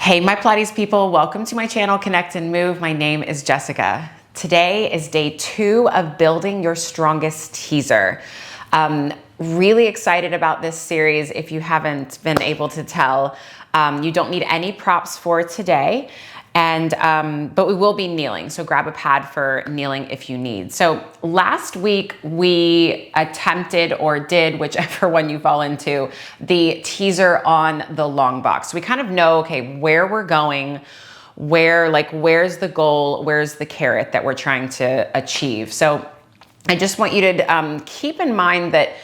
Hey, my Pilates people, welcome to my channel, Connect and Move. My name is Jessica. Today is day 2 of building your strongest teaser. Really excited about this series. If you haven't been able to tell, you don't need any props for today. But we will be kneeling, so grab a pad for kneeling if you need. So last week we attempted or did, whichever one you fall into, the teaser on the long box. We kind of know, okay, where we're going, where's the goal, where's the carrot that we're trying to achieve. So I just want you to keep in mind that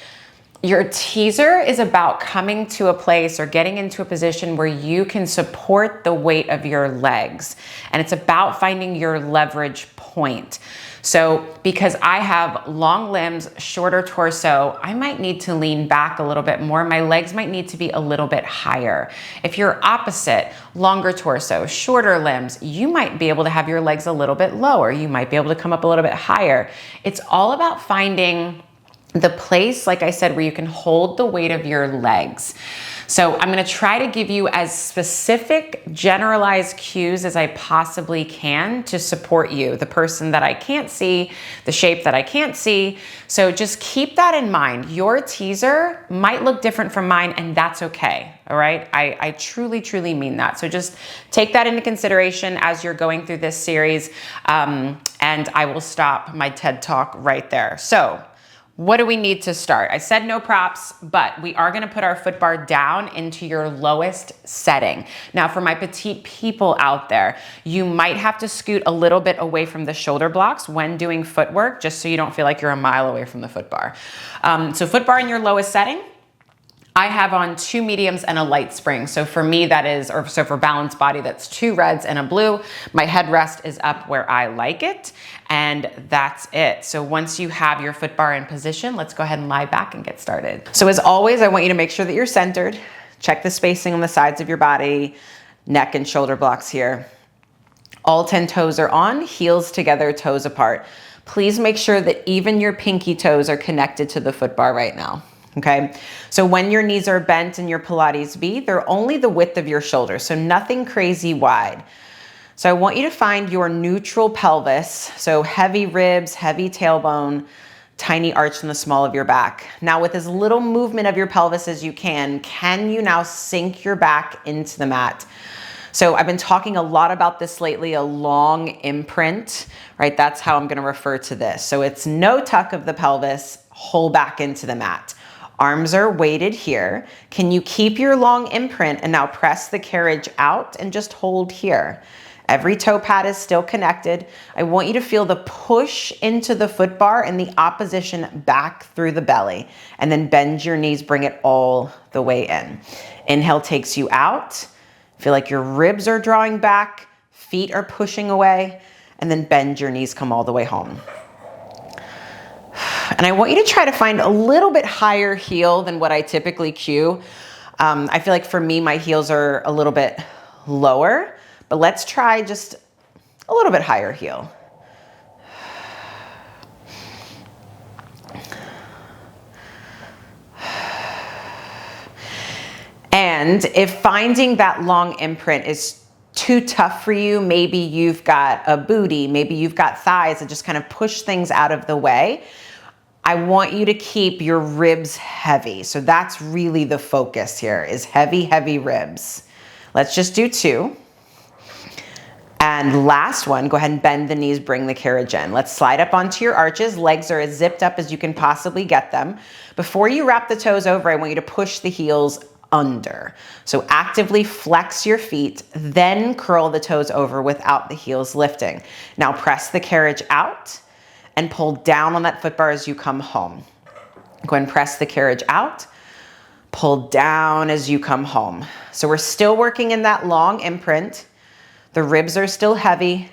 your teaser is about coming to a place or getting into a position where you can support the weight of your legs. And it's about finding your leverage point. So because I have long limbs, shorter torso, I might need to lean back a little bit more. My legs might need to be a little bit higher. If you're opposite, longer torso, shorter limbs, you might be able to have your legs a little bit lower. You might be able to come up a little bit higher. It's all about finding the place, like I said, where you can hold the weight of your legs. So I'm gonna try to give you as specific generalized cues as I possibly can to support you, the person that I can't see, the shape that I can't see. So just keep that in mind. Your teaser might look different from mine, and that's okay, all right? I truly, truly mean that. So just take that into consideration as you're going through this series, and I will stop my TED Talk right there. So what do we need to start? I said no props, but we are gonna put our foot bar down into your lowest setting. Now for my petite people out there, you might have to scoot a little bit away from the shoulder blocks when doing footwork, just so you don't feel like you're a mile away from the foot bar. So foot bar in your lowest setting. I have on 2 mediums and a light spring. So for me, so for balanced body, that's 2 reds and a blue. My headrest is up where I like it, and that's it. So once you have your foot bar in position, let's go ahead and lie back and get started. So as always, I want you to make sure that you're centered. Check the spacing on the sides of your body, neck and shoulder blocks here. All 10 toes are on, heels together, toes apart. Please make sure that even your pinky toes are connected to the foot bar right now. Okay, so when your knees are bent in your Pilates V, they're only the width of your shoulder, so nothing crazy wide. So I want you to find your neutral pelvis, so heavy ribs, heavy tailbone, tiny arch in the small of your back. Now with as little movement of your pelvis as you can you now sink your back into the mat? So I've been talking a lot about this lately, a long imprint, right? That's how I'm gonna refer to this. So it's no tuck of the pelvis, whole back into the mat. Arms are weighted here. Can you keep your long imprint and now press the carriage out and just hold here? Every toe pad is still connected. I want you to feel the push into the foot bar and the opposition back through the belly. And then bend your knees, bring it all the way in. Inhale takes you out. Feel like your ribs are drawing back, feet are pushing away, and then bend your knees, come all the way home. And I want you to try to find a little bit higher heel than what I typically cue. I feel like for me, my heels are a little bit lower, but let's try just a little bit higher heel. And if finding that long imprint is too tough for you, maybe you've got a booty, maybe you've got thighs that just kind of push things out of the way, I want you to keep your ribs heavy. So that's really the focus here, is heavy, heavy ribs. Let's just do 2. And last one, go ahead and bend the knees, bring the carriage in. Let's slide up onto your arches. Legs are as zipped up as you can possibly get them. Before you wrap the toes over, I want you to push the heels under. So actively flex your feet, then curl the toes over without the heels lifting. Now press the carriage out and pull down on that foot bar as you come home. Go ahead and press the carriage out, pull down as you come home. So we're still working in that long imprint. The ribs are still heavy.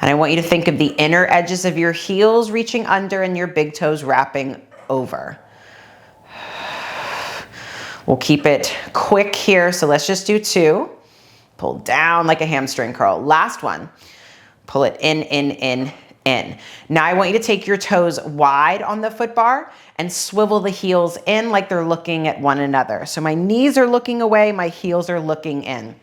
And I want you to think of the inner edges of your heels reaching under and your big toes wrapping over. We'll keep it quick here, so let's just do 2. Pull down like a hamstring curl. Last one. Pull it in, in. Now I want you to take your toes wide on the foot bar and swivel the heels in like they're looking at one another. So my knees are looking away, my heels are looking in.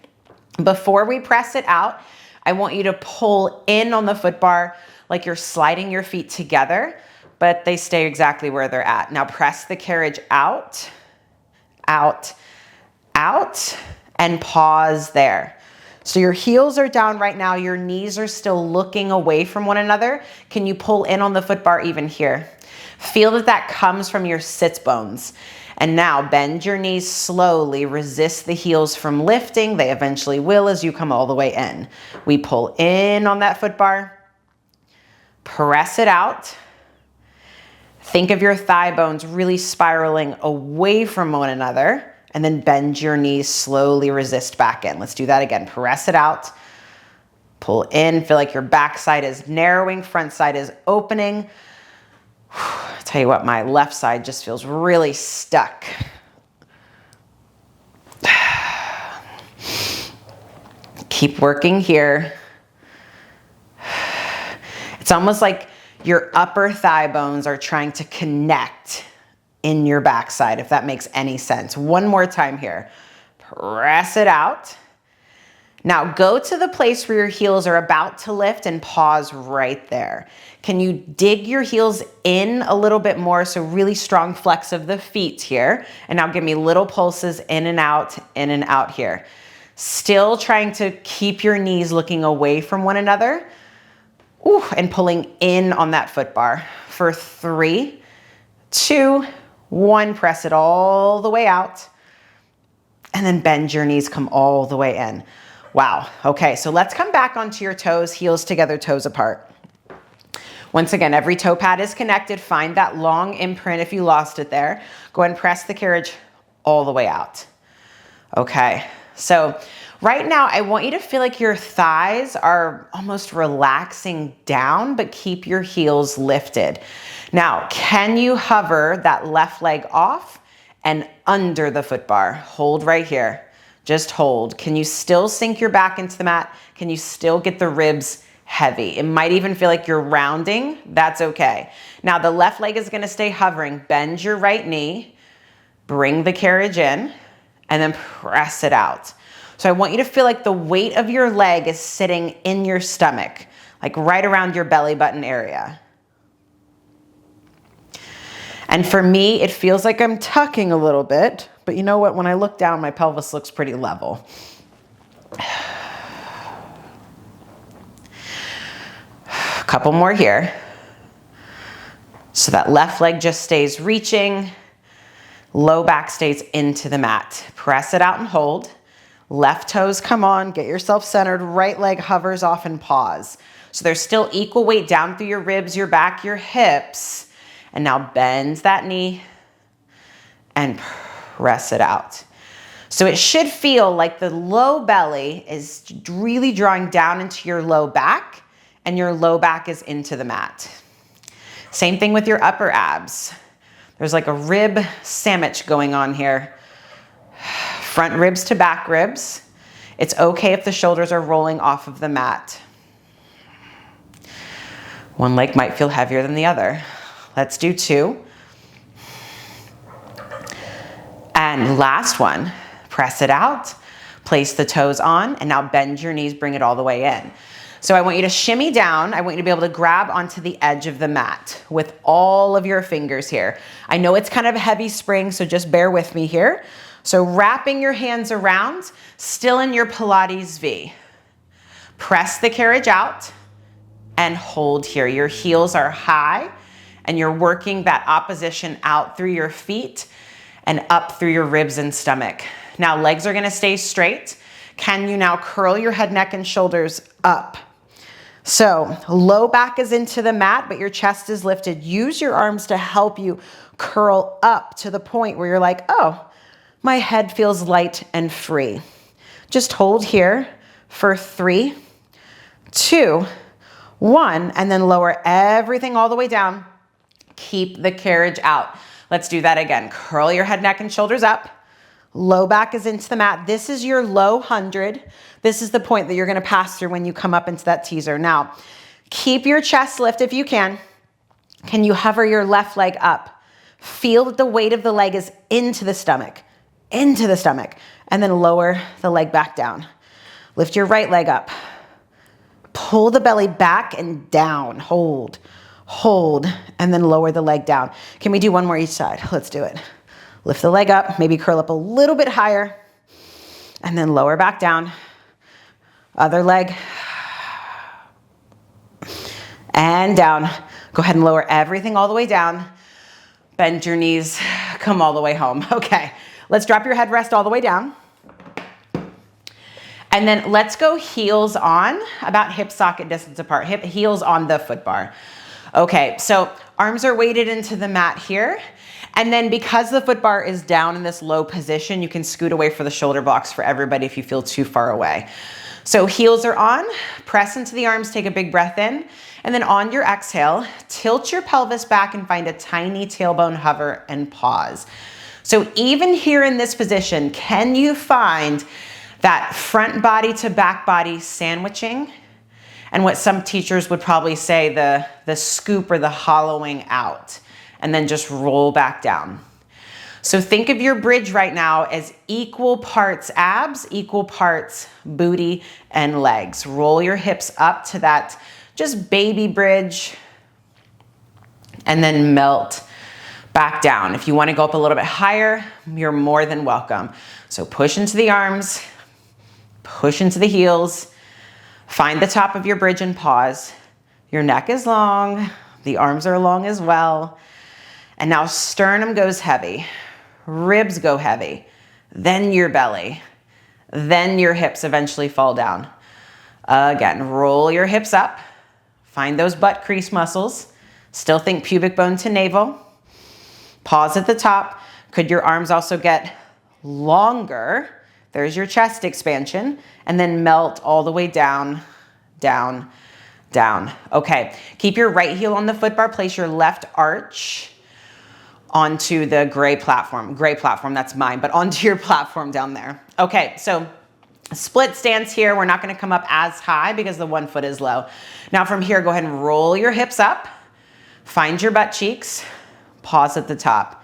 Before we press it out, I want you to pull in on the foot bar like you're sliding your feet together, but they stay exactly where they're at. Now press the carriage out, out, out, and pause there. So your heels are down right now, your knees are still looking away from one another. Can you pull in on the foot bar even here? Feel that that comes from your sits bones. And now bend your knees slowly, resist the heels from lifting. They eventually will as you come all the way in. We pull in on that foot bar, press it out. Think of your thigh bones really spiraling away from one another, and then bend your knees, slowly resist back in. Let's do that again. Press it out, pull in, feel like your back side is narrowing, front side is opening. I'll tell you what, my left side just feels really stuck. Keep working here. It's almost like your upper thigh bones are trying to connect in your backside, if that makes any sense. One more time here. Press it out. Now go to the place where your heels are about to lift and pause right there. Can you dig your heels in a little bit more? So really strong flex of the feet here. And now give me little pulses in and out here. Still trying to keep your knees looking away from one another. Ooh, and pulling in on that foot bar for 3, 2, 1. Press it all the way out. And then bend your knees, come all the way in. Wow. Okay, so let's come back onto your toes, heels together, toes apart. Once again, every toe pad is connected. Find that long imprint if you lost it there. Go ahead and press the carriage all the way out. Okay, so right now I want you to feel like your thighs are almost relaxing down, but keep your heels lifted. Now, can you hover that left leg off and under the foot bar? Hold right here. Just hold. Can you still sink your back into the mat? Can you still get the ribs heavy? It might even feel like you're rounding. That's okay. Now the left leg is going to stay hovering. Bend your right knee, bring the carriage in, and then press it out. So I want you to feel like the weight of your leg is sitting in your stomach, like right around your belly button area. And for me, it feels like I'm tucking a little bit, but you know what? When I look down, my pelvis looks pretty level. A couple more here. So that left leg just stays reaching. Low back stays into the mat. Press it out and hold. Left toes come on, get yourself centered. Right leg hovers off and pause. So there's still equal weight down through your ribs, your back, your hips. And now bend that knee and press it out. So it should feel like the low belly is really drawing down into your low back, and your low back is into the mat. Same thing with your upper abs. There's like a rib sandwich going on here. Front ribs to back ribs. It's okay if the shoulders are rolling off of the mat. One leg might feel heavier than the other. Let's do 2. And last one, press it out, place the toes on, and now bend your knees, bring it all the way in. So I want you to shimmy down. I want you to be able to grab onto the edge of the mat with all of your fingers here. I know it's kind of a heavy spring, so just bear with me here. So wrapping your hands around, still in your Pilates V. Press the carriage out and hold here. Your heels are high, and you're working that opposition out through your feet and up through your ribs and stomach. Now legs are gonna stay straight. Can you now curl your head, neck, and shoulders up? So low back is into the mat, but your chest is lifted. Use your arms to help you curl up to the point where you're like, oh, my head feels light and free. Just hold here for 3, 2, 1, and then lower everything all the way down. Keep the carriage out. Let's do that again. Curl your head, neck, and shoulders up. Low back is into the mat. This is your low 100. This is the point that you're going to pass through when you come up into that teaser. Now, keep your chest lift if you can. Can you hover your left leg up? Feel that the weight of the leg is into the stomach, and then lower the leg back down. Lift your right leg up. Pull the belly back and down. Hold, and then lower the leg down. Can we do one more each side? Let's do it. Lift the leg up, maybe curl up a little bit higher, and then lower back down. Other leg. And down. Go ahead and lower everything all the way down. Bend your knees, come all the way home. Okay, let's drop your headrest all the way down. And then let's go heels on, about hip socket distance apart, heels on the foot bar. Okay, so arms are weighted into the mat here. And then because the foot bar is down in this low position, you can scoot away for the shoulder blocks for everybody if you feel too far away. So heels are on, press into the arms, take a big breath in. And then on your exhale, tilt your pelvis back and find a tiny tailbone hover and pause. So even here in this position, can you find that front body to back body sandwiching? And what some teachers would probably say, the scoop or the hollowing out, and then just roll back down. So think of your bridge right now as equal parts abs, equal parts booty and legs. Roll your hips up to that just baby bridge, and then melt back down. If you want to go up a little bit higher, you're more than welcome. So push into the arms, push into the heels, find the top of your bridge and pause. Your neck is long, the arms are long as well. And now sternum goes heavy, ribs go heavy, then your belly, then your hips eventually fall down. Again, roll your hips up. Find those butt crease muscles. Still think pubic bone to navel. Pause at the top. Could your arms also get longer? There's your chest expansion. And then melt all the way down, down, down. Okay, keep your right heel on the foot bar. Place your left arch onto the gray platform. Gray platform, that's mine, but onto your platform down there. Okay, so split stance here. We're not going to come up as high because the one foot is low. Now from here, go ahead and roll your hips up. Find your butt cheeks. Pause at the top.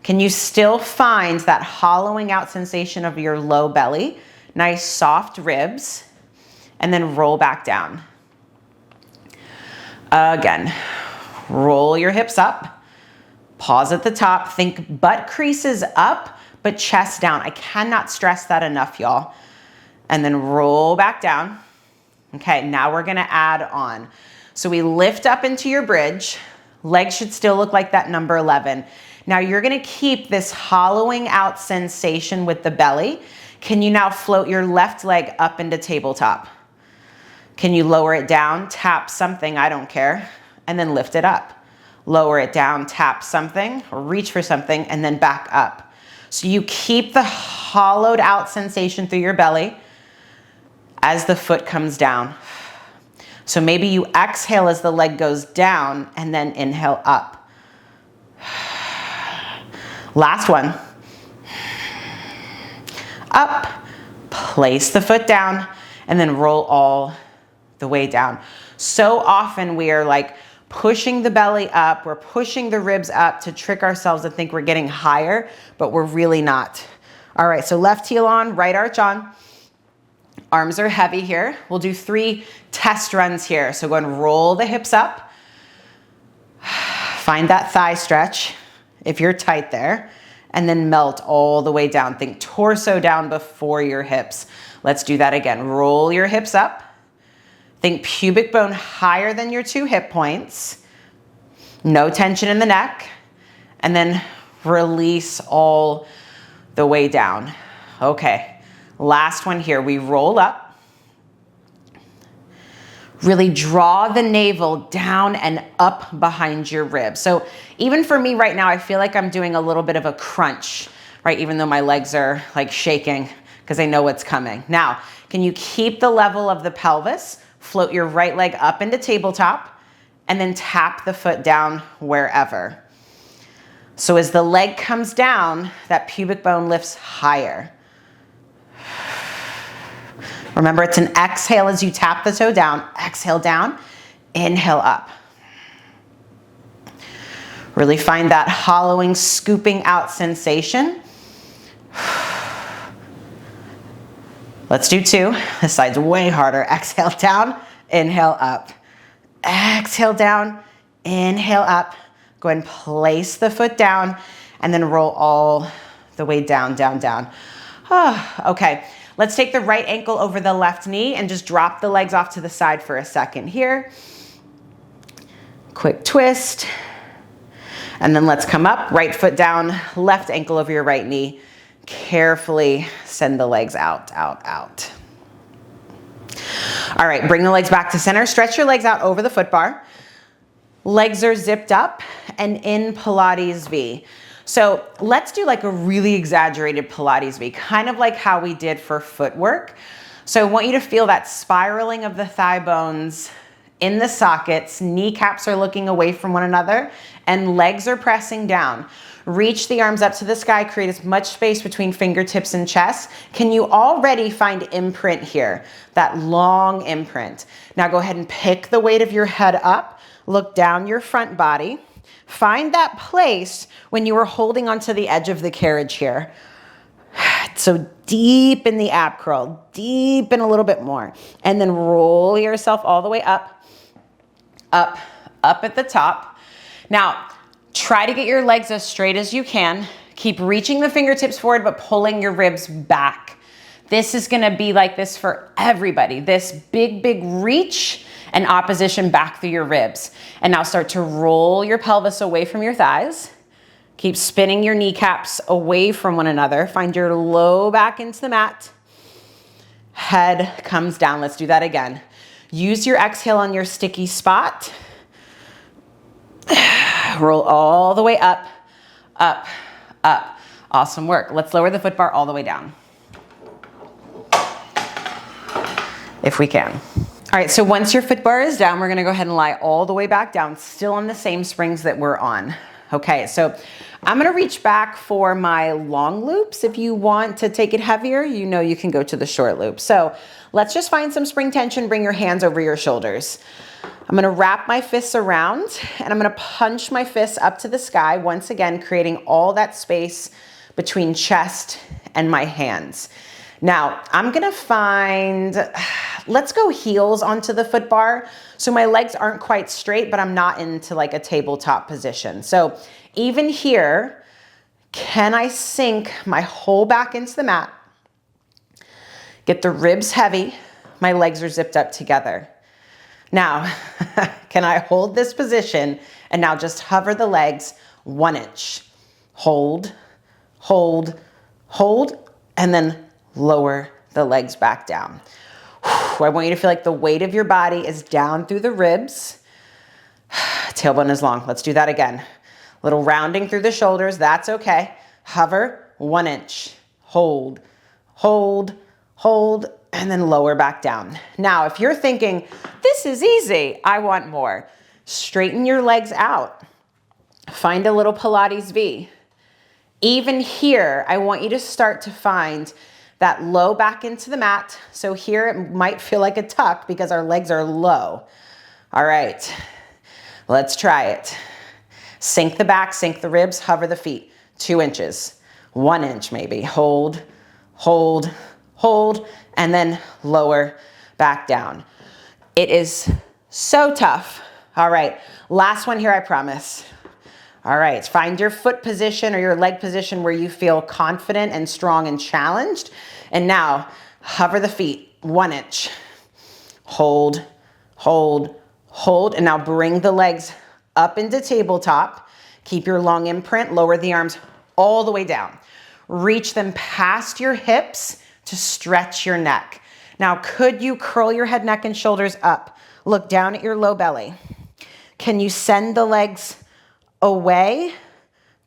Can you still find that hollowing out sensation of your low belly? Nice soft ribs. And then roll back down. Again, roll your hips up. Pause at the top. Think butt creases up, but chest down. I cannot stress that enough, y'all. And then roll back down. Okay, now we're gonna add on. So we lift up into your bridge. Legs should still look like that number 11. Now you're gonna keep this hollowing out sensation with the belly. Can you now float your left leg up into tabletop? Can you lower it down, tap something, I don't care, and then lift it up. Lower it down, tap something, or reach for something, and then back up. So you keep the hollowed out sensation through your belly as the foot comes down. So maybe you exhale as the leg goes down and then inhale up. Last one. Up, place the foot down, and then roll all the way down. So often we are like pushing the belly up, we're pushing the ribs up to trick ourselves to think we're getting higher, but we're really not. All right, so left heel on, right arch on. Arms are heavy here. We'll do 3 test runs here. So go ahead and roll the hips up. Find that thigh stretch if you're tight there. And then melt all the way down. Think torso down before your hips. Let's do that again. Roll your hips up. Think pubic bone higher than your 2 hip points. No tension in the neck. And then release all the way down. Okay. Last one here, we roll up. Really draw the navel down and up behind your ribs. So even for me right now, I feel like I'm doing a little bit of a crunch, right? Even though my legs are like shaking because I know what's coming. Now, can you keep the level of the pelvis? Float your right leg up into tabletop and then tap the foot down wherever. So as the leg comes down, that pubic bone lifts higher. Remember, it's an exhale as you tap the toe down. Exhale down, inhale up. Really find that hollowing, scooping out sensation. Let's do 2. This side's way harder. Exhale down, inhale up. Exhale down, inhale up. Go ahead and place the foot down and then roll all the way down, down, down. Okay, let's take the right ankle over the left knee and just drop the legs off to the side for a second here. Quick twist. And then let's come up, right foot down, left ankle over your right knee. Carefully send the legs out, out, out. All right, bring the legs back to center. Stretch your legs out over the foot bar. Legs are zipped up and in Pilates V. So let's do like a really exaggerated Pilates V, kind of like how we did for footwork. So I want you to feel that spiraling of the thigh bones in the sockets, kneecaps are looking away from one another, and legs are pressing down. Reach the arms up to the sky, create as much space between fingertips and chest. Can you already find imprint here? That long imprint. Now go ahead and pick the weight of your head up, look down your front body. Find that place when you were holding onto the edge of the carriage here. So deep in the ab curl, deep in a little bit more. And then roll yourself all the way up, up, up at the top. Now, try to get your legs as straight as you can. Keep reaching the fingertips forward, but pulling your ribs back. This is gonna be like this for everybody. This big, big reach and opposition back through your ribs. And now start to roll your pelvis away from your thighs. Keep spinning your kneecaps away from one another. Find your low back into the mat. Head comes down. Let's do that again. Use your exhale on your sticky spot. Roll all the way up, up, up. Awesome work. Let's lower the foot bar all the way down, if we can. All right, so once your foot bar is down, we're gonna go ahead and lie all the way back down, still on the same springs that we're on. Okay, so I'm gonna reach back for my long loops. If you want to take it heavier, you know you can go to the short loop. So let's just find some spring tension, bring your hands over your shoulders. I'm gonna wrap my fists around and I'm gonna punch my fists up to the sky, once again, creating all that space between chest and my hands. Now, I'm gonna find, let's go heels onto the foot bar. So my legs aren't quite straight, but I'm not into like a tabletop position. So even here, can I sink my whole back into the mat? Get the ribs heavy, my legs are zipped up together. Now, can I hold this position and now just hover the legs 1 inch? Hold, hold, hold, and then lower the legs back down. I want you to feel like the weight of your body is down through the ribs. Tailbone is long. Let's do that again. Little rounding through the shoulders. That's okay. Hover 1 inch. Hold, hold, hold, and then lower back down. Now, if you're thinking, this is easy, I want more, straighten your legs out. Find a little Pilates V. Even here, I want you to start to find that low back into the mat. So here it might feel like a tuck because our legs are low. All right, let's try it. Sink the back, sink the ribs, hover the feet. 2 inches, 1 inch maybe. Hold, hold, hold, and then lower back down. It is so tough. All right, last one here, I promise. All right, find your foot position or your leg position where you feel confident and strong and challenged. And now hover the feet 1 inch. Hold, hold, hold. And now bring the legs up into tabletop. Keep your long imprint, lower the arms all the way down. Reach them past your hips to stretch your neck. Now, could you curl your head, neck, and shoulders up? Look down at your low belly. Can you send the legs away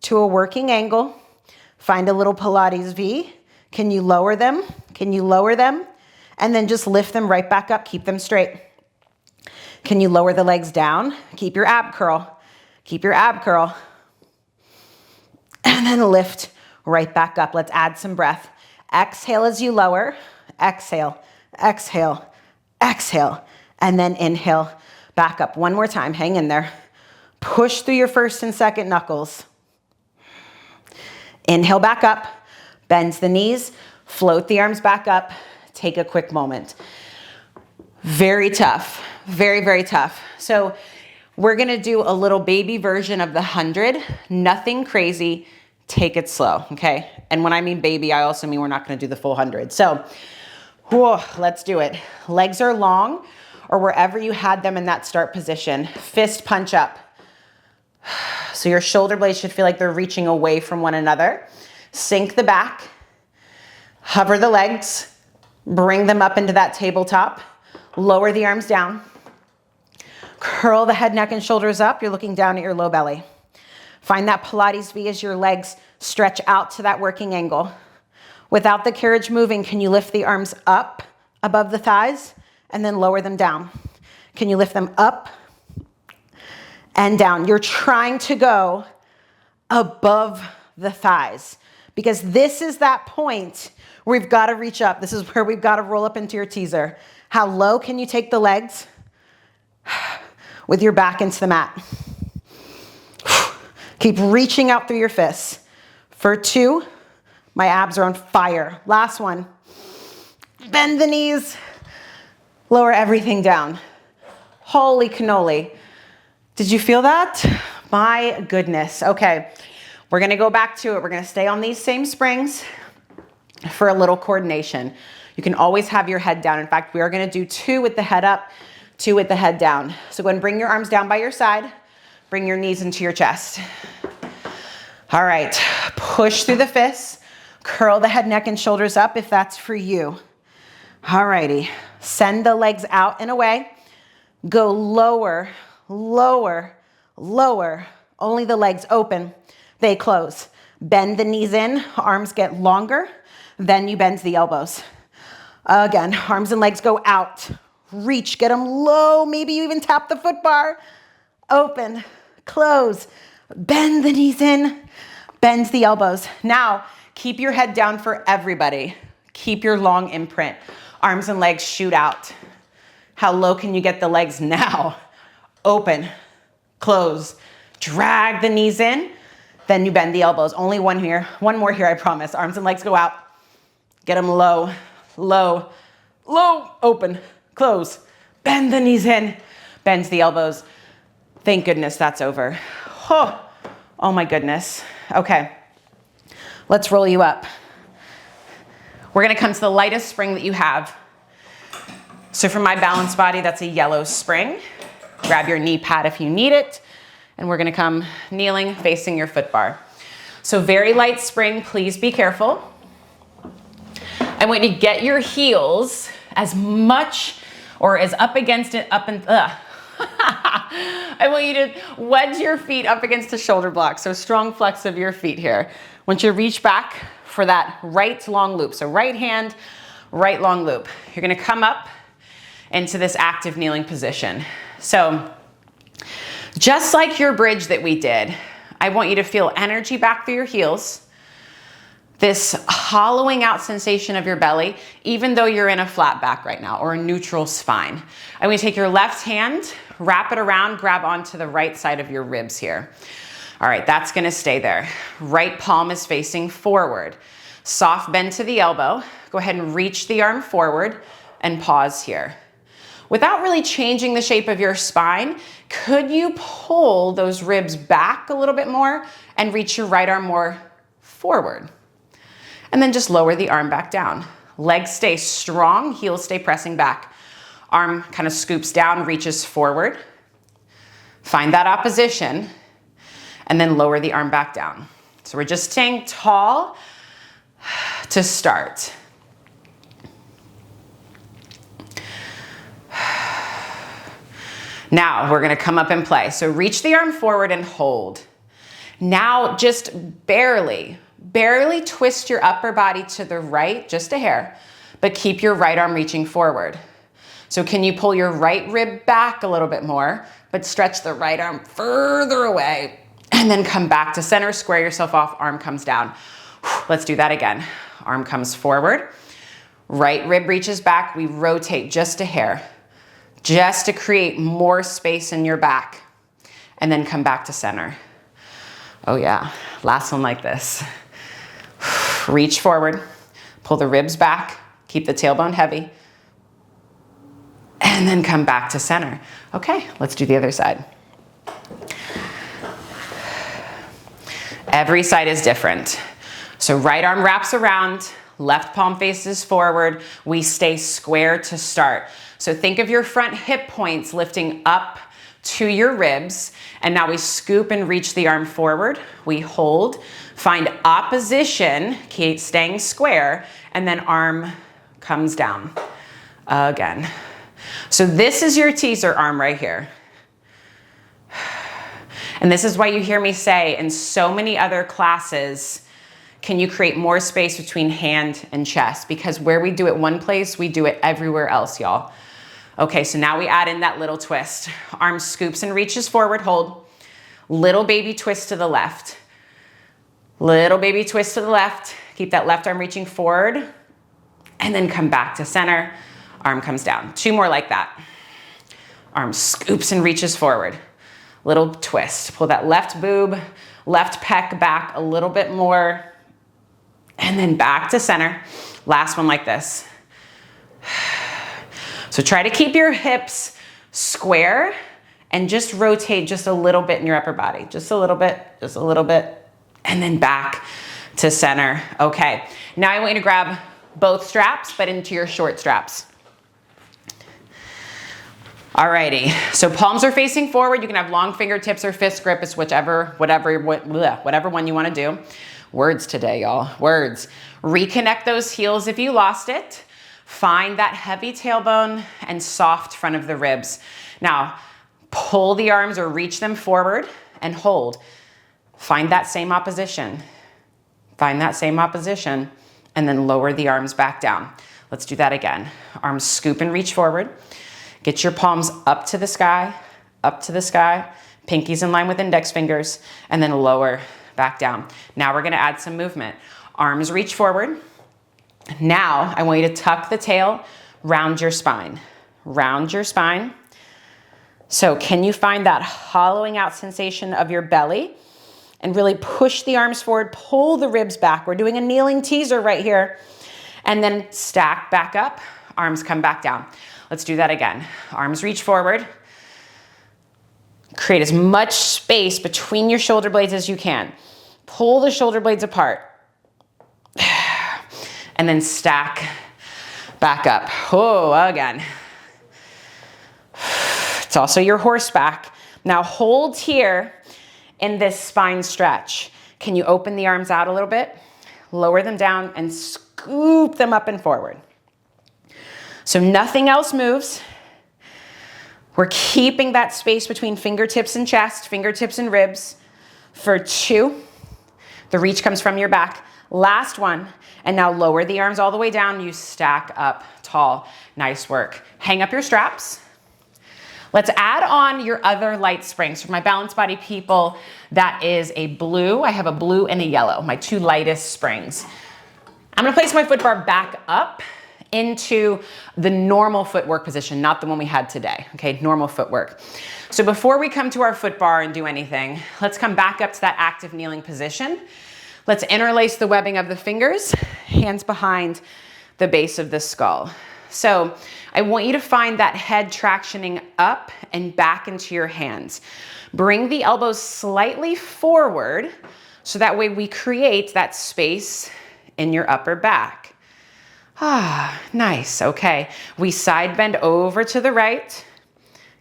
to a working angle? Find a little Pilates V. Can you lower them? Can you lower them? And then just lift them right back up. Keep them straight. Can you lower the legs down? Keep your ab curl. Keep your ab curl. And then lift right back up. Let's add some breath. Exhale as you lower. Exhale, exhale, exhale. And then inhale back up. One more time. Hang in there. Push through your first and second knuckles. Inhale back up, bend the knees, float the arms back up, take a quick moment. Very tough, very, very tough. So we're gonna do a little baby version of the 100, nothing crazy, take it slow, okay? And when I mean baby, I also mean we're not gonna do the full 100. So, whoa, let's do it. Legs are long, or wherever you had them in that start position. Fist punch up. So your shoulder blades should feel like they're reaching away from one another. Sink the back, hover the legs, bring them up into that tabletop, lower the arms down, curl the head, neck, and shoulders up. You're looking down at your low belly. Find that Pilates V as your legs stretch out to that working angle. Without the carriage moving, can you lift the arms up above the thighs and then lower them down? Can you lift them up and down? You're trying to go above the thighs because this is that point where we've got to reach up. This is where we've got to roll up into your teaser. How low can you take the legs? With your back into the mat. Keep reaching out through your fists. For 2, my abs are on fire. Last one. Bend the knees. Lower everything down. Holy cannoli. Did you feel that? My goodness. Okay, we're gonna go back to it. We're gonna stay on these same springs for a little coordination. You can always have your head down. In fact, we are gonna do 2 with the head up, 2 with the head down. So go ahead and bring your arms down by your side. Bring your knees into your chest. All right, push through the fists. Curl the head, neck, and shoulders up if that's for you. All righty, send the legs out and away. Go lower, lower, lower. Only the legs open, they close. Bend the knees in, arms get longer. Then you bend the elbows. Again, arms and legs go out. Reach, get them low. Maybe you even tap the foot bar. Open, close, bend the knees in, bend the elbows. Now, keep your head down for everybody. Keep your long imprint. Arms and legs shoot out. How low can you get the legs now? Open, close, drag the knees in, then you bend the elbows. Only one here, one more here, I promise. Arms and legs go out. Get them low, low, low, open, close, bend the knees in, bend the elbows. Thank goodness that's over. Oh my goodness. Okay, let's roll you up. We're gonna come to the lightest spring that you have. So for my balanced body, that's a yellow spring. Grab your knee pad if you need it. And we're gonna come kneeling, facing your foot bar. So very light spring, please be careful. I want you to get your heels as much or as up against it, up and, I want you to wedge your feet up against the shoulder block. So strong flex of your feet here. I want you to reach back for that right long loop. So right hand, right long loop. You're gonna come up into this active kneeling position. So just like your bridge that we did, I want you to feel energy back through your heels. This hollowing out sensation of your belly, even though you're in a flat back right now or a neutral spine. I'm gonna take your left hand, wrap it around, grab onto the right side of your ribs here. All right, that's gonna stay there. Right palm is facing forward. Soft bend to the elbow. Go ahead and reach the arm forward and pause here. Without really changing the shape of your spine, could you pull those ribs back a little bit more and reach your right arm more forward? And then just lower the arm back down. Legs stay strong, heels stay pressing back. Arm kind of scoops down, reaches forward. Find that opposition, and then lower the arm back down. So we're just staying tall to start. Now we're gonna come up and play. So reach the arm forward and hold. Now just barely twist your upper body to the right, just a hair, but keep your right arm reaching forward. So can you pull your right rib back a little bit more, but stretch the right arm further away and then come back to center, square yourself off, arm comes down. Let's do that again. Arm comes forward, right rib reaches back, we rotate just a hair, just to create more space in your back. and then come back to center. Oh yeah, last one like this. Reach forward, pull the ribs back, keep the tailbone heavy, and then come back to center. Okay, let's do the other side. Every side is different. So right arm wraps around, left palm faces forward. We stay square to start. So think of your front hip points lifting up to your ribs. And now we scoop and reach the arm forward. We hold, find opposition, keep staying square, and then arm comes down again. So this is your teaser arm right here. And this is why you hear me say in so many other classes, can you create more space between hand and chest? Because where we do it one place, we do it everywhere else, y'all. Okay, so now we add in that little twist. Arm scoops and reaches forward, hold. Little baby twist to the left. Little baby twist to the left. Keep that left arm reaching forward. And then come back to center. Arm comes down. Two more like that. Arm scoops and reaches forward. Little twist. Pull that left boob, left pec back a little bit more. And then back to center. Last one like this. So try to keep your hips square and just rotate just a little bit in your upper body. Just a little bit, and then back to center. Okay, now I want you to grab both straps, but into your short straps. Alrighty, so palms are facing forward. You can have long fingertips or fist grip. It's whatever one you want to do. Words today, y'all, words. Reconnect those heels if you lost it. Find that heavy tailbone and soft front of the ribs. Now, pull the arms or reach them forward and hold. Find that same opposition. Find that same opposition and then lower the arms back down. Let's do that again. Arms scoop and reach forward. Get your palms up to the sky, pinkies in line with index fingers, and then lower back down. Now we're gonna add some movement. Arms reach forward. Now I want you to tuck the tail, round your spine. Round your spine. So can you find that hollowing out sensation of your belly? And really push the arms forward, pull the ribs back. We're doing a kneeling teaser right here. And then stack back up, arms come back down. Let's do that again. Arms reach forward. Create as much space between your shoulder blades as you can. Pull the shoulder blades apart. And then stack back up. Oh, again. It's also your horseback. Now hold here in this spine stretch. Can you open the arms out a little bit? Lower them down and scoop them up and forward. So nothing else moves. We're keeping that space between fingertips and chest, fingertips and ribs for 2. The reach comes from your back. Last one. And now lower the arms all the way down. You stack up tall. Nice work. Hang up your straps. Let's add on your other light springs. For my balanced body people, that is a blue. I have a blue and a yellow, my 2 lightest springs. I'm gonna place my foot bar back up into the normal footwork position, not the one we had today, okay? Normal footwork. So before we come to our foot bar and do anything, let's come back up to that active kneeling position. Let's interlace the webbing of the fingers, hands behind the base of the skull. So I want you to find that head tractioning up and back into your hands. Bring the elbows slightly forward so that way we create that space in your upper back. Ah, nice, okay. We side bend over to the right,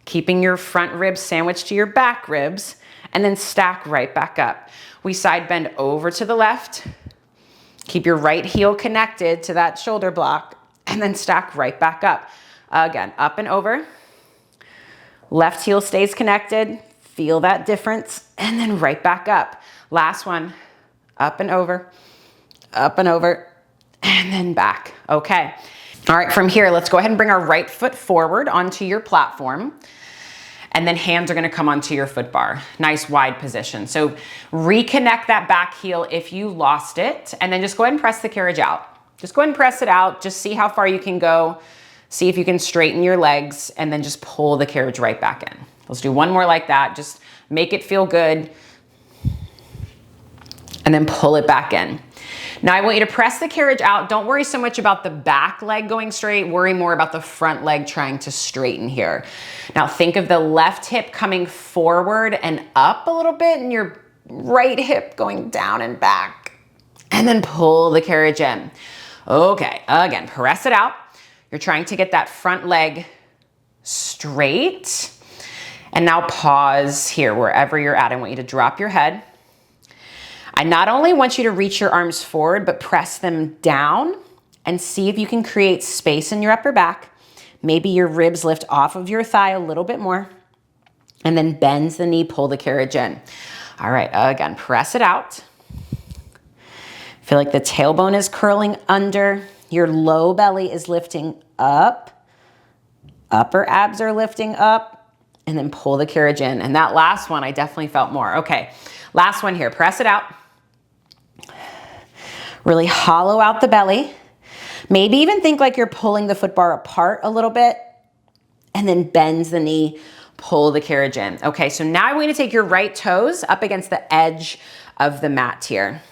keeping your front ribs sandwiched to your back ribs, and then stack right back up. We side bend over to the left, keep your right heel connected to that shoulder block, and then stack right back up. Again, up and over. Left heel stays connected. Feel that difference. And then right back up. Last one. Up and over, and then back. Okay. All right, from here, let's go ahead and bring our right foot forward onto your platform. And then hands are gonna come onto your foot bar. Nice wide position. So reconnect that back heel if you lost it. And then just go ahead and press the carriage out. Just go ahead and press it out. Just see how far you can go. See if you can straighten your legs and then just pull the carriage right back in. Let's do one more like that. Just Make it feel good. And then pull it back in. Now I want you to press the carriage out. Don't worry so much about the back leg going straight. Worry more about the front leg trying to straighten here. Now think of the left hip coming forward and up a little bit and your right hip going down and back. And then pull the carriage in. Okay, again, press it out. You're trying to get that front leg straight. And now pause here, wherever you're at. I want you to drop your head. I not only want you to reach your arms forward, but press them down and see if you can create space in your upper back. Maybe your ribs lift off of your thigh a little bit more, and then bends the knee, pull the carriage in. All right, again, press it out. Feel like the tailbone is curling under. Your low belly is lifting up. Upper abs are lifting up, and then pull the carriage in. And that last one, I definitely felt more. Okay, last one here, press it out. Really hollow out the belly. Maybe even think like you're pulling the foot bar apart a little bit, and then bends the knee, pull the carriage in. Okay, so now I'm going to take your right toes up against the edge of the mat here.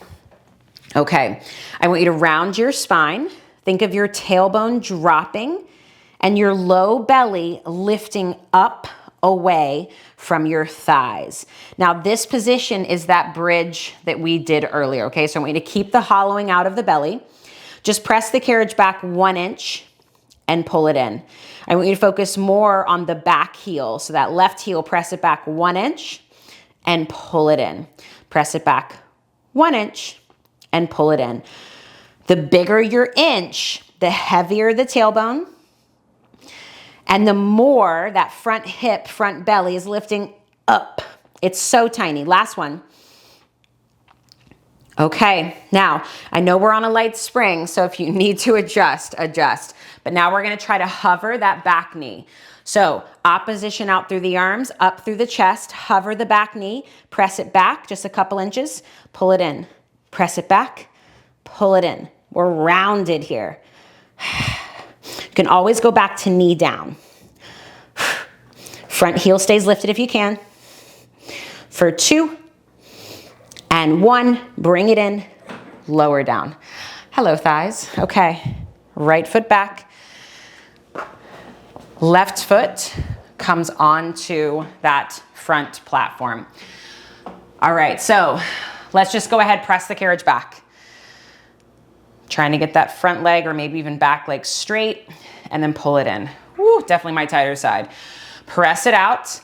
Okay, I want you to round your spine. Think of your tailbone dropping and your low belly lifting up away from your thighs. Now this position is that bridge that we did earlier, okay? So I want you to keep the hollowing out of the belly. Just press the carriage back 1 inch and pull it in. I want you to focus more on the back heel. So that left heel, press it back 1 inch and pull it in. Press it back 1 inch and pull it in. The bigger your inch, the heavier the tailbone, and the more that front hip, front belly is lifting up. It's so tiny. Last one. Okay, now I know we're on a light spring, so if you need to adjust, adjust. But now we're gonna try to hover that back knee. So opposition out through the arms, up through the chest, hover the back knee, press it back just a couple inches, pull it in. Press it back, pull it in. We're rounded here. You can always go back to knee down. Front heel stays lifted if you can. For 2 and 1, bring it in, lower down. Hello, thighs. Okay, right foot back. Left foot comes onto that front platform. All right, so let's just go ahead, press the carriage back. Trying to get that front leg or maybe even back leg straight and then pull it in. Woo, definitely my tighter side. Press it out.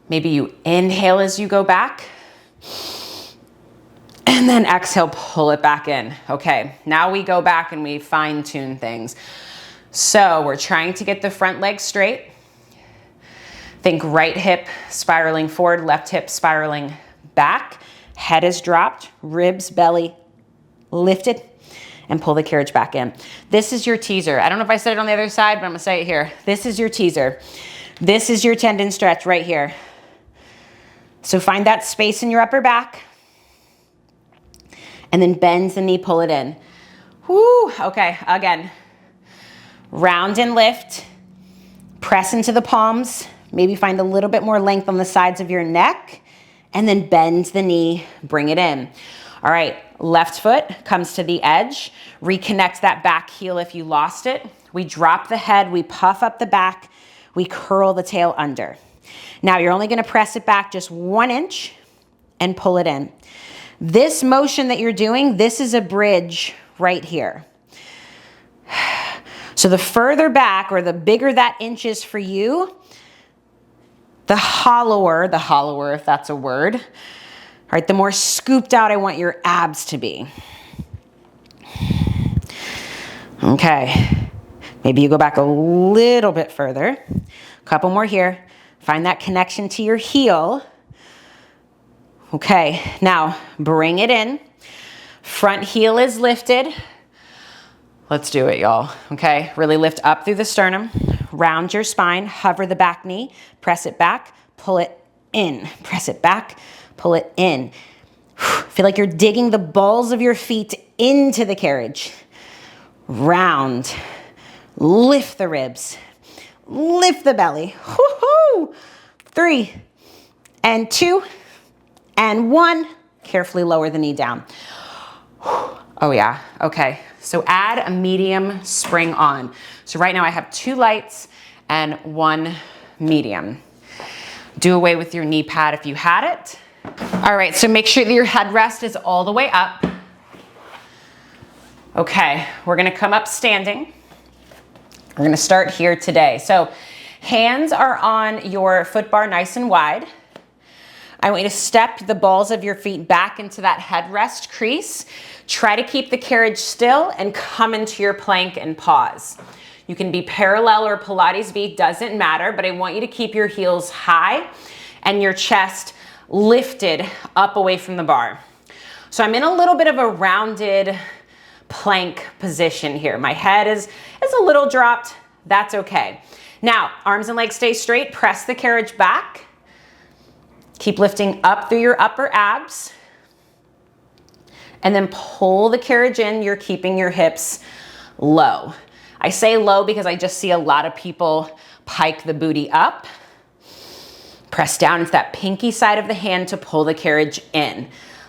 Maybe you inhale as you go back. And then exhale, pull it back in. Okay, now we go back and we fine tune things. So we're trying to get the front leg straight. Think right hip spiraling forward, left hip spiraling back. Head is dropped, ribs, belly lifted, and pull the carriage back in. This is your teaser. I don't know if I said it on the other side, but I'm gonna say it here. This is your teaser. This is your tendon stretch right here. So find that space in your upper back and then bend the knee, pull it in. Woo, okay, again. Round and lift, press into the palms, maybe find a little bit more length on the sides of your neck, and then bend the knee, bring it in. All right, left foot comes to the edge. Reconnect that back heel if you lost it. We drop the head, we puff up the back, we curl the tail under. Now you're only gonna press it back just 1 inch and pull it in. This motion that you're doing, this is a bridge right here. So the further back or the bigger that inch is for you, the hollower if that's a word, all right, the more scooped out I want your abs to be. Okay, maybe you go back a little bit further. A couple more here. Find that connection to your heel. Okay, now bring it in. Front heel is lifted. Let's do it, y'all, okay? Really lift up through the sternum, round your spine, hover the back knee, press it back, pull it in, press it back, pull it in. Feel like you're digging the balls of your feet into the carriage. Round, lift the ribs, lift the belly. Woo-hoo! 3 and 2, and 1. Carefully lower the knee down. Oh yeah, okay. So add a medium spring on. So right now I have 2 lights and 1 medium. Do away with your knee pad if you had it. All right, so make sure that your headrest is all the way up. Okay, we're gonna come up standing. We're gonna start here today. So hands are on your foot bar nice and wide. I want you to step the balls of your feet back into that headrest crease. Try to keep the carriage still and come into your plank and pause. You can be parallel or Pilates V, doesn't matter, but I want you to keep your heels high and your chest lifted up away from the bar. So I'm in a little bit of a rounded plank position here. My head is a little dropped, that's okay. Now, arms and legs stay straight, press the carriage back. Keep lifting up through your upper abs. And then pull the carriage in, you're keeping your hips low. I say low because I just see a lot of people pike the booty up. Press down into that pinky side of the hand to pull the carriage in.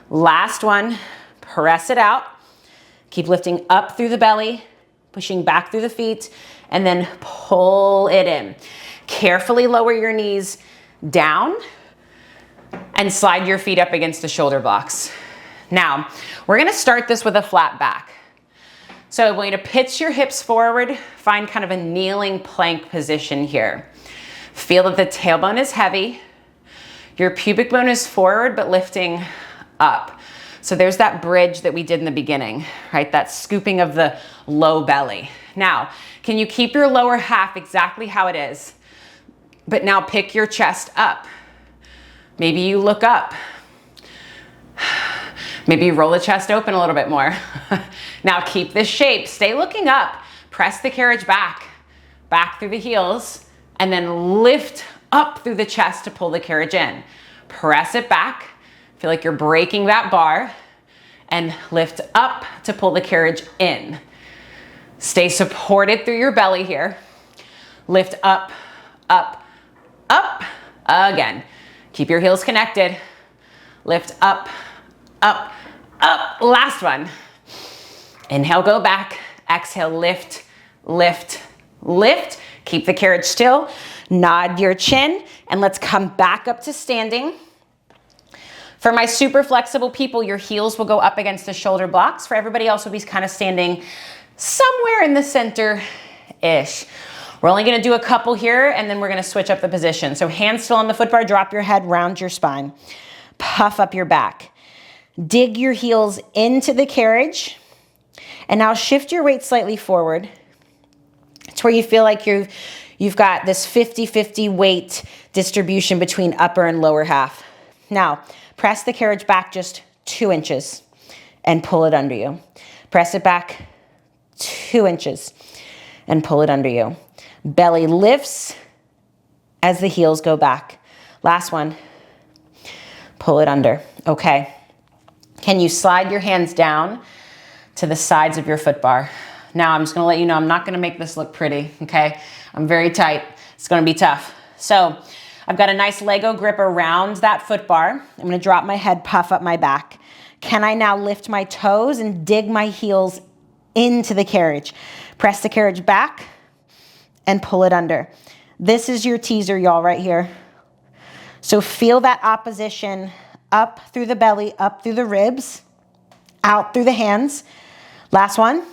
Last one, press it out. Keep lifting up through the belly, pushing back through the feet, and then pull it in. Carefully lower your knees down and slide your feet up against the shoulder blocks. Now, we're gonna start this with a flat back. So I want you to pitch your hips forward, find kind of a kneeling plank position here. Feel that the tailbone is heavy. Your pubic bone is forward, but lifting up. So there's that bridge that we did in the beginning, right? That scooping of the low belly. Now, can you keep your lower half exactly how it is? But now pick your chest up. Maybe you look up. Maybe you roll the chest open a little bit more. Now keep this shape, stay looking up, press the carriage back through the heels, and then lift up through the chest to pull the carriage in. Press it back, feel like you're breaking that bar, and lift up to pull the carriage in. Stay supported through your belly here. Lift up, up, up, again. Keep your heels connected. Lift up, up, up. Last one. Inhale, go back. Exhale, lift, lift, lift. Keep the carriage still. Nod your chin, and let's come back up to standing. For my super flexible people, your heels will go up against the shoulder blocks. For everybody else, will be kind of standing somewhere in the center-ish. We're only gonna do a couple here, and then we're gonna switch up the position. So hands still on the foot bar, drop your head, round your spine. Puff up your back. Dig your heels into the carriage. And now shift your weight slightly forward. It's where you feel like you've got this 50-50 weight distribution between upper and lower half. Now, press the carriage back just 2 inches and pull it under you. Press it back 2 inches and pull it under you. Belly lifts as the heels go back. Last one. Pull it under. Okay. Can you slide your hands down to the sides of your foot bar? Now I'm just gonna let you know I'm not gonna make this look pretty, okay? I'm very tight. It's gonna be tough. So I've got a nice Lego grip around that foot bar. I'm gonna drop my head, puff up my back. Can I now lift my toes and dig my heels into the carriage? Press the carriage back and pull it under. This is your teaser, y'all, right here. So feel that opposition up through the belly, up through the ribs, out through the hands. Last one.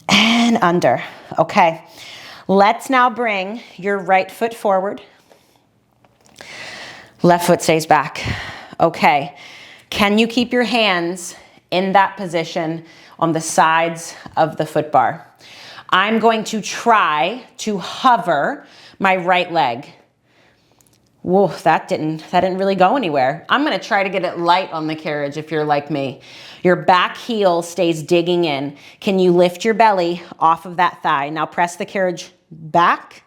And under. Okay. Let's now bring your right foot forward. Left foot stays back. Okay. Can you keep your hands in that position on the sides of the foot bar? I'm going to try to hover my right leg. Whoa, that didn't really go anywhere. I'm gonna try to get it light on the carriage if you're like me. Your back heel stays digging in. Can you lift your belly off of that thigh? Now press the carriage back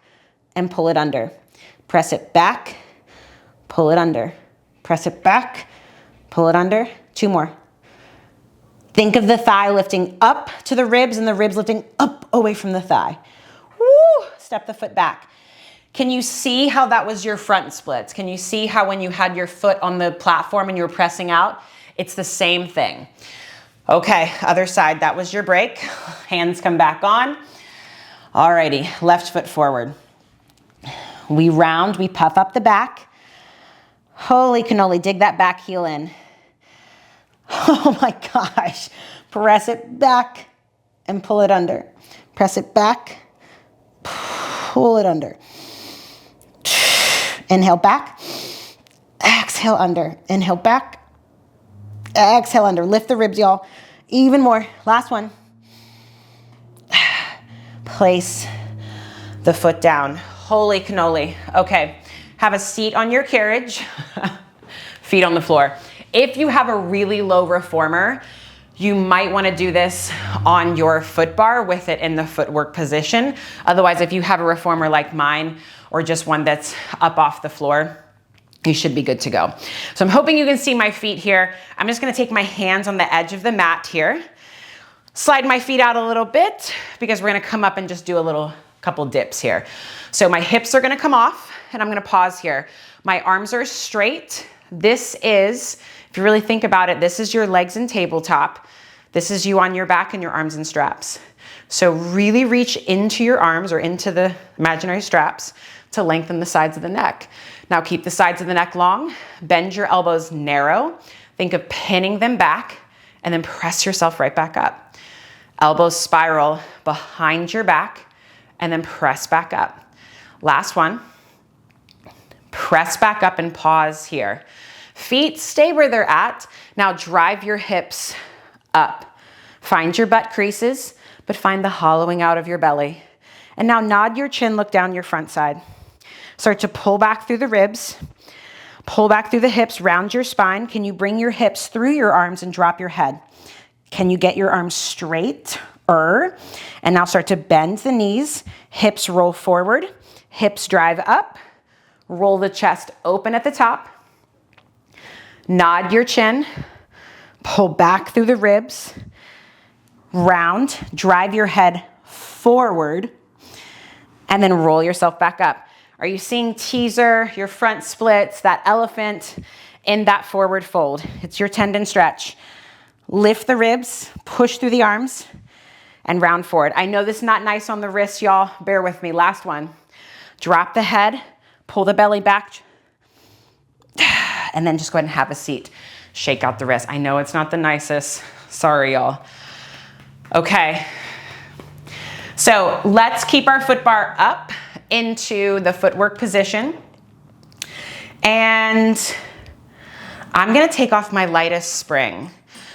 and pull it under. Press it back, pull it under. Press it back, pull it under. 2 more. Think of the thigh lifting up to the ribs and the ribs lifting up away from the thigh. Woo! Step the foot back. Can you see how that was your front splits? Can you see how when you had your foot on the platform and you were pressing out, it's the same thing. Okay, other side, that was your break. Hands come back on. Alrighty, left foot forward. We round, we puff up the back. Holy cannoli, dig that back heel in. Oh my gosh. Press it back and pull it under. Press it back, pull it under. Inhale back, exhale under. Inhale back, exhale under. Lift the ribs, y'all. Even more. Last one. Place the foot down. Holy cannoli. Okay, have a seat on your carriage. Feet on the floor. If you have a really low reformer, you might want to do this on your foot bar with it in the footwork position. Otherwise, if you have a reformer like mine or just one that's up off the floor, you should be good to go. So I'm hoping you can see my feet here. I'm just going to take my hands on the edge of the mat here. Slide my feet out a little bit because we're going to come up and just do a couple dips here. So my hips are going to come off and I'm going to pause here. My arms are straight. This is, if you really think about it, this is your legs and tabletop. This is you on your back and your arms and straps. So really reach into your arms or into the imaginary straps to lengthen the sides of the neck. Now keep the sides of the neck long, bend your elbows narrow. Think of pinning them back and then press yourself right back up. Elbows spiral behind your back and then press back up. Last one. Press back up and pause here. Feet stay where they're at. Now drive your hips up. Find your butt creases, but find the hollowing out of your belly. And now nod your chin, look down your front side. Start to pull back through the ribs, pull back through the hips, round your spine. Can you bring your hips through your arms and drop your head? Can you get your arms straight? And now start to bend the knees, hips roll forward, hips drive up, roll the chest open at the top, nod your chin, pull back through the ribs, round, drive your head forward, and then roll yourself back up. Are you seeing teaser, your front splits, that elephant in that forward fold? It's your tendon stretch. Lift the ribs, push through the arms, and round forward. I know this is not nice on the wrists, y'all. Bear with me. Last one. Drop the head, pull the belly back, and then just go ahead and have a seat. Shake out the wrist. I know it's not the nicest. Sorry, y'all. Okay. So let's keep our foot bar up into the footwork position. And I'm gonna take off my lightest spring.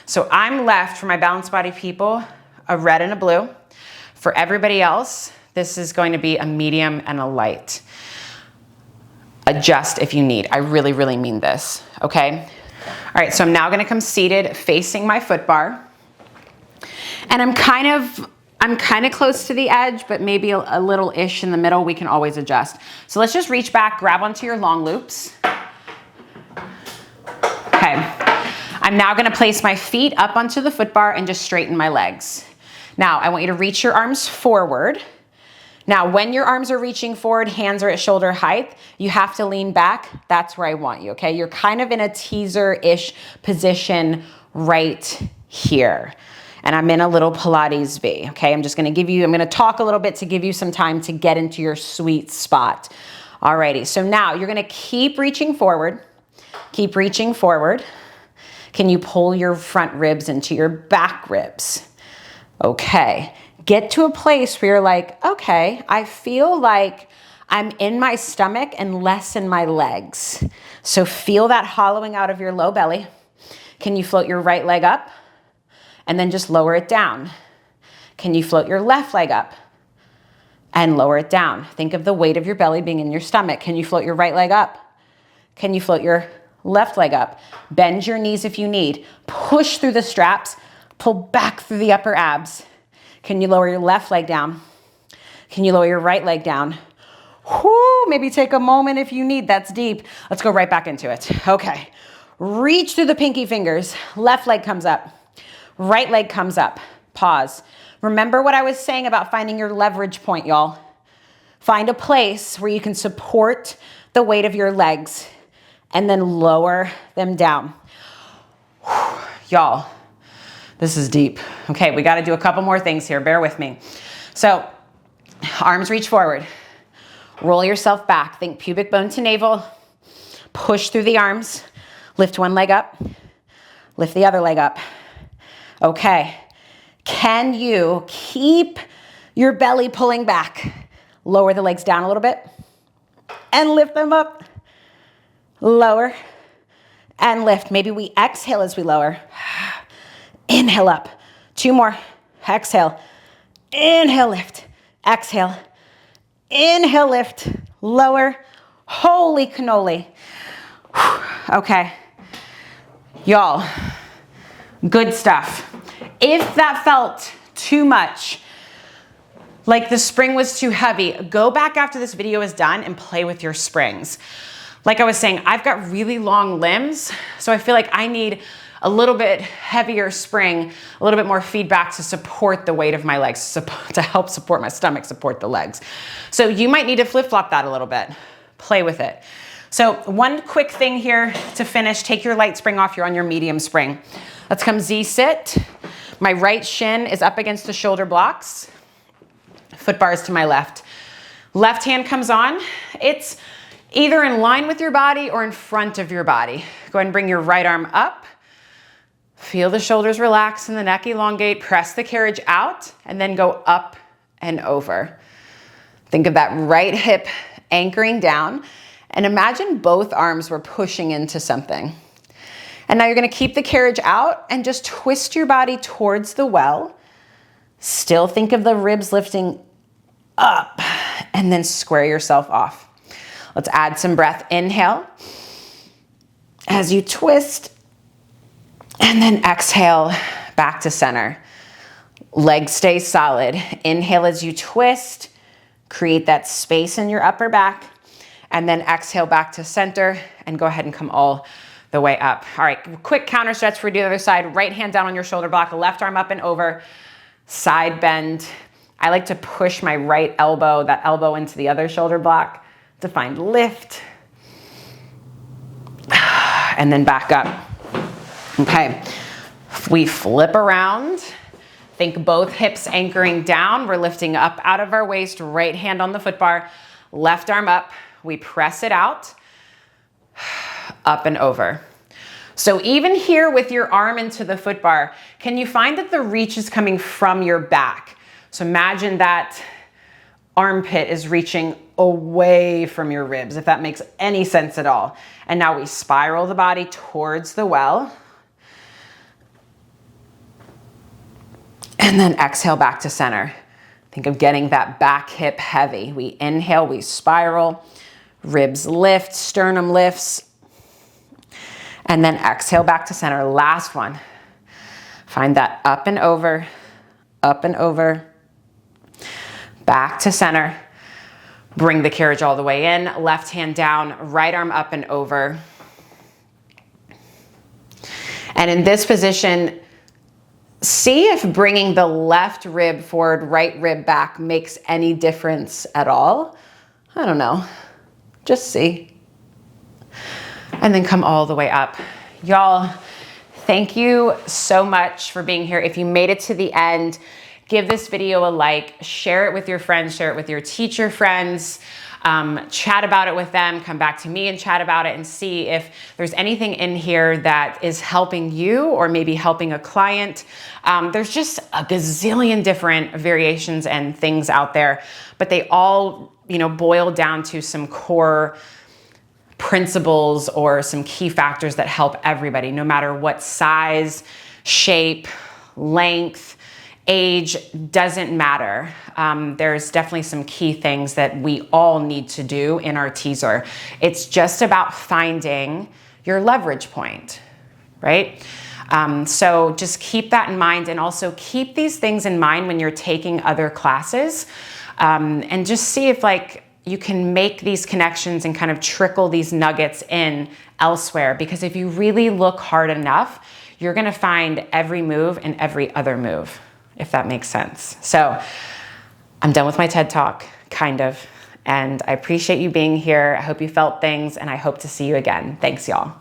So I'm left, for my balanced body people, a red and a blue. For everybody else, this is going to be a medium and a light. Adjust if you need. I really, really mean this, okay? All right, so I'm now gonna come seated facing my foot bar. And I'm kind of close to the edge, but maybe a little-ish in the middle. We can always adjust. So let's just reach back, grab onto your long loops. Okay, I'm now gonna place my feet up onto the foot bar and just straighten my legs. Now, I want you to reach your arms forward. Now, when your arms are reaching forward, hands are at shoulder height, you have to lean back. That's where I want you, okay? You're kind of in a teaser-ish position right here. And I'm in a little Pilates V, okay? I'm gonna talk a little bit to give you some time to get into your sweet spot. Alrighty, so now you're gonna keep reaching forward. Keep reaching forward. Can you pull your front ribs into your back ribs? Okay, get to a place where you're like, okay, I feel like I'm in my stomach and less in my legs. So feel that hollowing out of your low belly. Can you float your right leg up? And then just lower it down. Can you float your left leg up and lower it down? Think of the weight of your belly being in your stomach. Can you float your right leg up? Can you float your left leg up? Bend your knees if you need. Push through the straps. Pull back through the upper abs. Can you lower your left leg down? Can you lower your right leg down? Whoo, maybe take a moment if you need. That's deep. Let's go right back into it. Okay. Reach through the pinky fingers. Left leg comes up. Right leg comes up. Pause. Remember what I was saying about finding your leverage point, y'all. Find a place where you can support the weight of your legs and then lower them down. Y'all, this is deep. Okay, we gotta do a couple more things here, bear with me. So, arms reach forward. Roll yourself back. Think pubic bone to navel. Push through the arms. Lift one leg up. Lift the other leg up. Okay. Can you keep your belly pulling back? Lower the legs down a little bit and lift them up. Lower and lift. Maybe we exhale as we lower. Inhale up. 2 more. Exhale. Inhale, lift. Exhale. Inhale, lift. Lower. Holy cannoli. Okay. Y'all, good stuff. If that felt too much, like the spring was too heavy, go back after this video is done and play with your springs. Like I was saying, I've got really long limbs, so I feel like I need a little bit heavier spring, a little bit more feedback to support the weight of my legs, to help support my stomach, support the legs. So you might need to flip-flop that a little bit. Play with it. So one quick thing here to finish, take your light spring off, you're on your medium spring. Let's come Z-sit. My right shin is up against the shoulder blocks. Foot bars to my left. Left hand comes on. It's either in line with your body or in front of your body. Go ahead and bring your right arm up. Feel the shoulders relax and the neck elongate. Press the carriage out and then go up and over. Think of that right hip anchoring down and imagine both arms were pushing into something. And now you're gonna keep the carriage out and just twist your body towards the well. Still think of the ribs lifting up and then square yourself off. Let's add some breath. Inhale as you twist and then exhale back to center. Legs stay solid. Inhale as you twist, create that space in your upper back, and then exhale back to center and go ahead and come all the way up. All right, quick counter stretch for the other side. Right hand down on your shoulder block, left arm up and over, side bend. I like to push my right elbow, that elbow into the other shoulder block to find lift. And then back up. Okay, we flip around. Think both hips anchoring down. We're lifting up out of our waist, right hand on the foot bar, left arm up. We press it out, up and over. So even here with your arm into the foot bar, can you find that the reach is coming from your back? So imagine that armpit is reaching away from your ribs, if that makes any sense at all. And now we spiral the body towards the well. And then exhale back to center. Think of getting that back hip heavy. We inhale, we spiral, ribs lift, sternum lifts, and then exhale back to center. Last one. Find that up and over, back to center. Bring the carriage all the way in, left hand down, right arm up and over. And in this position, see if bringing the left rib forward, right rib back makes any difference at all. I don't know. Just see. And then come all the way up. Y'all, thank you so much for being here. If you made it to the end, give this video a like, share it with your friends, share it with your teacher friends, chat about it with them, come back to me and chat about it and see if there's anything in here that is helping you or maybe helping a client. There's just a gazillion different variations and things out there, but they all, boil down to some core principles or some key factors that help everybody, no matter what size, shape, length, age, doesn't matter. There's definitely some key things that we all need to do in our teaser. It's just about finding your leverage point, right? So just keep that in mind, and also keep these things in mind when you're taking other classes, and just see if you can make these connections and kind of trickle these nuggets in elsewhere. Because if you really look hard enough, you're gonna find every move and every other move, if that makes sense. So I'm done with my TED Talk, kind of. And I appreciate you being here. I hope you felt things, and I hope to see you again. Thanks, y'all.